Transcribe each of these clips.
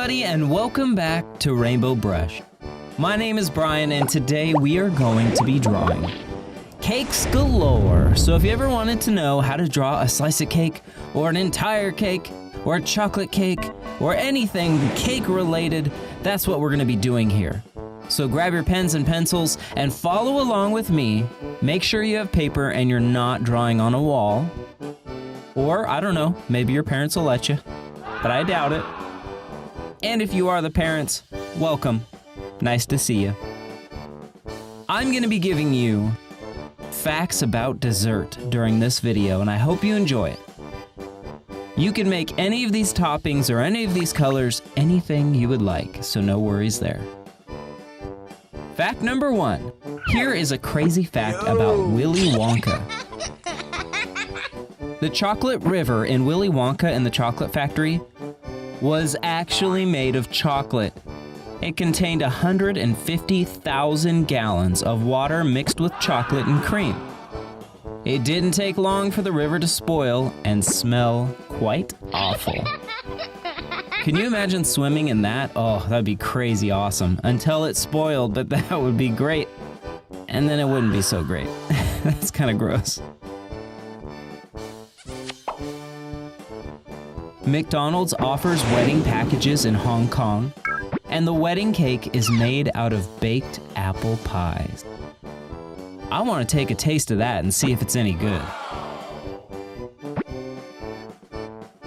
everybody, and welcome back to Rainbow Brush. My name is Brian, and today we are going to be drawing cakes galore. So if you ever wanted to know how to draw a slice of cake, or an entire cake, or a chocolate cake, or anything cake related, that's what we're going to be doing here. So grab your pens and pencils and follow along with me. Make sure you have paper and you're not drawing on a wall. Or, I don't know, maybe your parents will let you, but I doubt it. And if you are the parents, welcome. Nice to see you. I'm going to be giving you facts about dessert during this video, and I hope you enjoy it. You can make any of these toppings or any of these colors anything you would like, so no worries there. Fact number 1. Here is a crazy fact about Willy Wonka. The chocolate river in Willy Wonka and the Chocolate Factory was actually made of chocolate. It contained 150,000 gallons of water mixed with chocolate and cream. It didn't take long for the river to spoil and smell quite awful. Can you imagine swimming in that? Oh, that'd be crazy awesome. Until it spoiled, but that would be great. And then it wouldn't be so great. That's kind of gross. McDonald's offers wedding packages in Hong Kong, and the wedding cake is made out of baked apple pies. I want to take a taste of that and see if it's any good.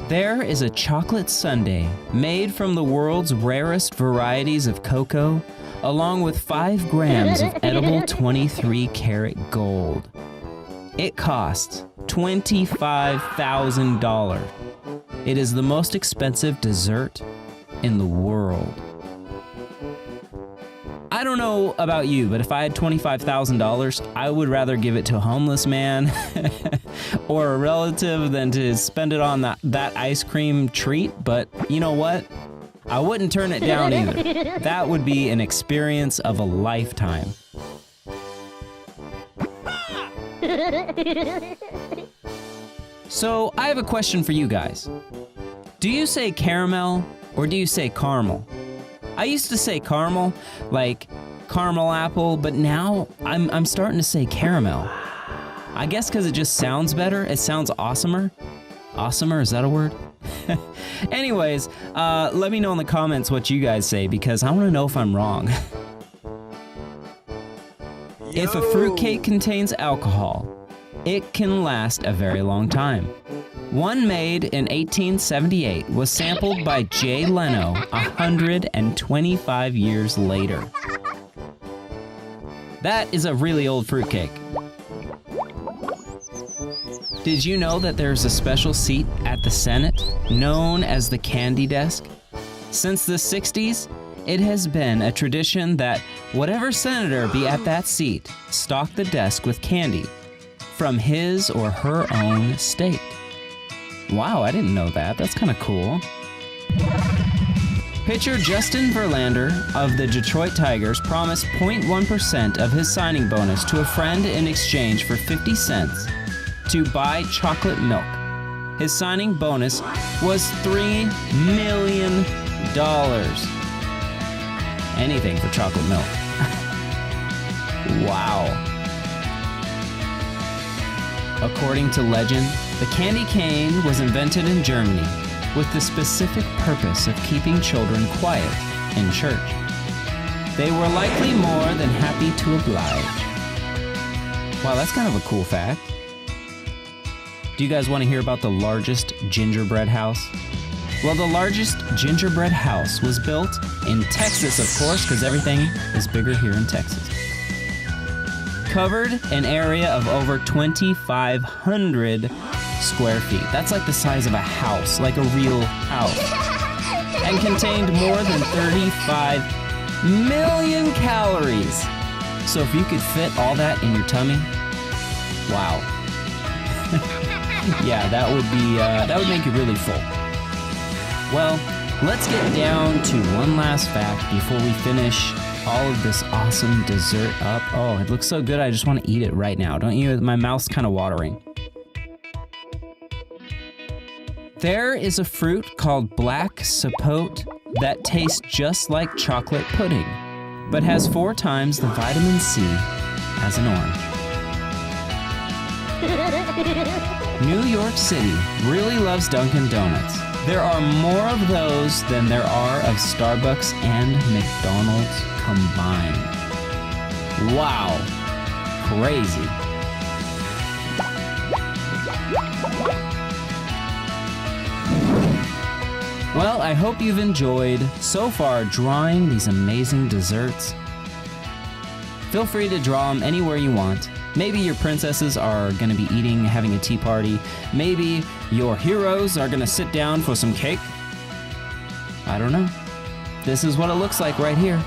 There is a chocolate sundae made from the world's rarest varieties of cocoa, along with 5 grams of edible 23-karat gold. It costs $25,000. It is the most expensive dessert in the world. I don't know about you, but if I had $25,000, I would rather give it to a homeless man or a relative than to spend it on that ice cream treat. But you know what? I wouldn't turn it down either. That would be an experience of a lifetime. So, I have a question for you guys. Do you say caramel or do you say caramel? I used to say caramel, like caramel apple, but now I'm starting to say caramel. I guess because it just sounds better. It sounds awesomer. Awesomer, is that a word? Anyways, let me know in the comments what you guys say because I want to know if I'm wrong. If a fruitcake contains alcohol, it can last a very long time. One made in 1878 was sampled by Jay Leno 125 years later. That is a really old fruitcake. Did you know that there's a special seat at the Senate known as the candy desk? Since the 60s, it has been a tradition that whatever senator be at that seat stock the desk with candy from his or her own state. Wow, I didn't know that. That's kind of cool. Pitcher Justin Verlander of the Detroit Tigers promised 0.1% of his signing bonus to a friend in exchange for 50 cents to buy chocolate milk. His signing bonus was $3 million. Anything for chocolate milk. Wow. According to legend, the candy cane was invented in Germany with the specific purpose of keeping children quiet in church. They were likely more than happy to oblige. Wow, that's kind of a cool fact. Do you guys want to hear about the largest gingerbread house? Well, the largest gingerbread house was built in Texas, of course, because everything is bigger here in Texas. Covered an area of over 2,500 square feet. That's like the size of a house, like a real house. And contained more than 35 million calories. So if you could fit all that in your tummy, wow. Yeah, that would make you really full. Well, let's get down to one last fact before we finish all of this awesome dessert up. Oh, it looks so good. I just want to eat it right now. Don't you? My mouth's kind of watering. There is a fruit called black sapote that tastes just like chocolate pudding, but has 4 times the vitamin C as an orange. New York City really loves Dunkin' Donuts. There are more of those than there are of Starbucks and McDonald's combined. Wow, crazy. Well, I hope you've enjoyed so far drawing these amazing desserts. Feel free to draw them anywhere you want. Maybe your princesses are going to be having a tea party. Maybe your heroes are going to sit down for some cake. I don't know. This is what it looks like right here.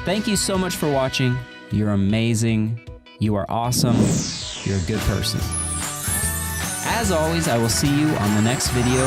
Thank you so much for watching. You're amazing. You are awesome. You're a good person. As always, I will see you on the next video.